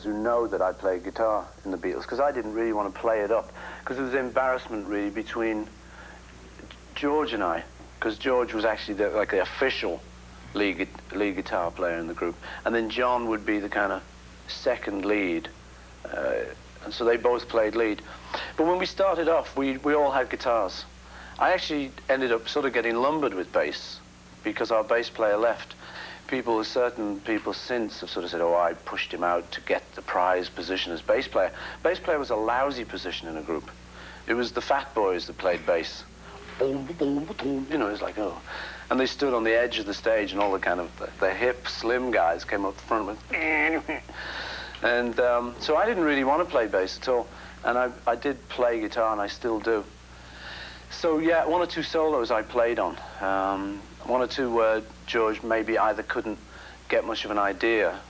who know that I played guitar in the Beatles, because I didn't really want to play it up, because there was embarrassment really between George and I, because George was actually like the official lead guitar player in the group, and then John would be the kind of second lead, and so they both played lead. But when we started off, we all had guitars. I actually ended up sort of getting lumbered with bass because our bass player left. Certain people since have sort of said, oh, I pushed him out to get the prize position as bass player. Bass player was a lousy position in a group. It was the fat boys that played bass. You know, it's like, oh. And they stood on the edge of the stage, and all the kind of the hip, slim guys came up the front with, and so I didn't really want to play bass at all. And I did play guitar, and I still do. So yeah, one or two solos I played on. One or two where George maybe either couldn't get much of an idea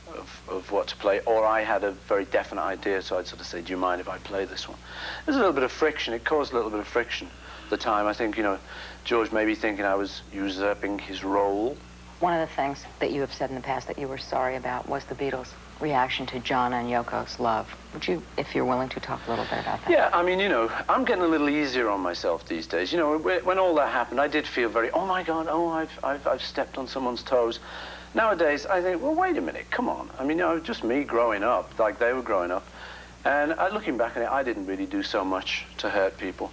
of what to play, or I had a very definite idea, so I'd sort of say, do you mind if I play this one? There's a little bit of friction. It caused a little bit of friction at the time. I think, you know, George may be thinking I was usurping his role. One of the things that you have said in the past that you were sorry about was the Beatles' reaction to John and Yoko's love. Would you, if you're willing to, talk a little bit about that? Yeah, I mean, you know, I'm getting a little easier on myself these days. You know, when all that happened, I did feel very, oh my God, oh, I've stepped on someone's toes. Nowadays, I think, well, wait a minute, come on. I mean, you know, just me growing up, like they were growing up. And looking back on it, I didn't really do so much to hurt people.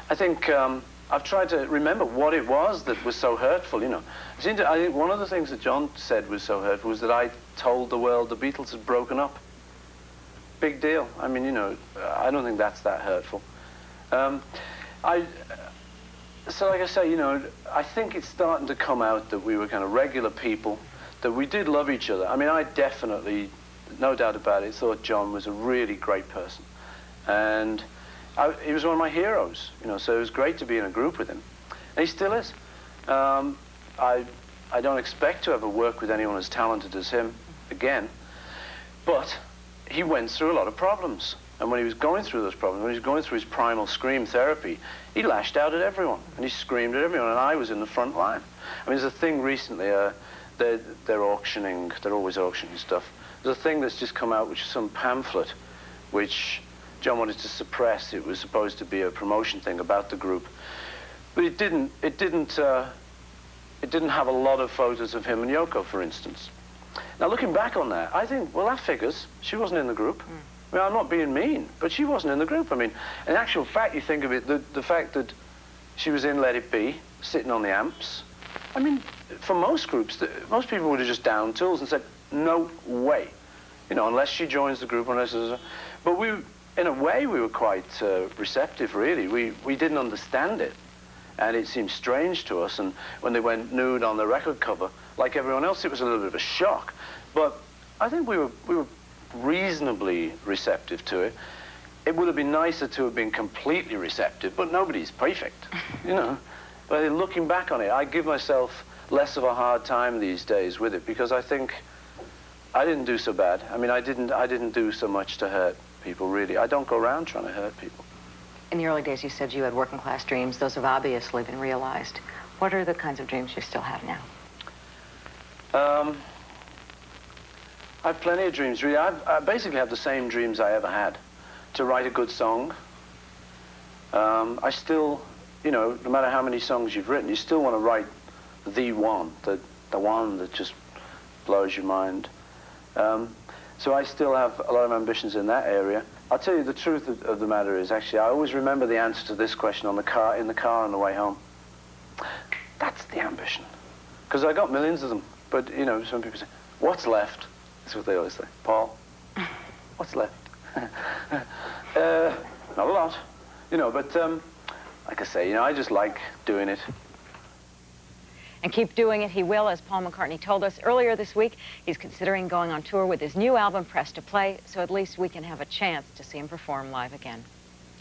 I think I've tried to remember what it was that was so hurtful, you know. I think one of the things that John said was so hurtful was that I told the world the Beatles had broken up. Big deal. I mean, you know, I don't think that's that hurtful. So like I say, you know, I think it's starting to come out that we were kind of regular people, that we did love each other. I mean, I definitely, no doubt about it, thought John was a really great person. And he was one of my heroes, you know, so it was great to be in a group with him. And he still is. I don't expect to ever work with anyone as talented as him again, but he went through a lot of problems. And when he was going through those problems, when he was going through his primal scream therapy, he lashed out at everyone, and he screamed at everyone, and I was in the front line. I mean, there's a thing recently, they're auctioning, they're always auctioning stuff. There's a thing that's just come out, which is some pamphlet, which John wanted to suppress. It was supposed to be a promotion thing about the group, but it didn't have a lot of photos of him and Yoko, for instance. Now, looking back on that, I think, well, that figures. She wasn't in the group. I mean, I'm not being mean, but she wasn't in the group. I mean, in actual fact, you think of it, the fact that she was in Let It Be, sitting on the amps. I mean, for most groups, most people would have just downed tools and said, no way. You know, unless she joins the group, unless there's a... But we, in a way, we were quite receptive, really. We didn't understand it, and it seemed strange to us. And when they went nude on the record cover, like everyone else, it was a little bit of a shock. But I think we were reasonably receptive to it. It would have been nicer to have been completely receptive, but nobody's perfect, you know. But looking back on it, I give myself less of a hard time these days with it, because I think I didn't do so bad. I mean, I didn't do so much to hurt people, really. I don't go around trying to hurt people. In the early days, you said you had working class dreams. Those have obviously been realized. What are the kinds of dreams you still have now? I have plenty of dreams, really. I basically have the same dreams I ever had. To write a good song. I still, you know, no matter how many songs you've written, you still want to write the one that just blows your mind. So I still have a lot of ambitions in that area. I'll tell you the truth of the matter is, actually, I always remember the answer to this question in the car on the way home. That's the ambition. Because I got millions of them. But, you know, some people say, what's left? That's what they always say. Paul, what's left? Not a lot. You know, but like I say, you know, I just like doing it. And keep doing it he will, as Paul McCartney told us earlier this week. He's considering going on tour with his new album, Press to Play, so at least we can have a chance to see him perform live again.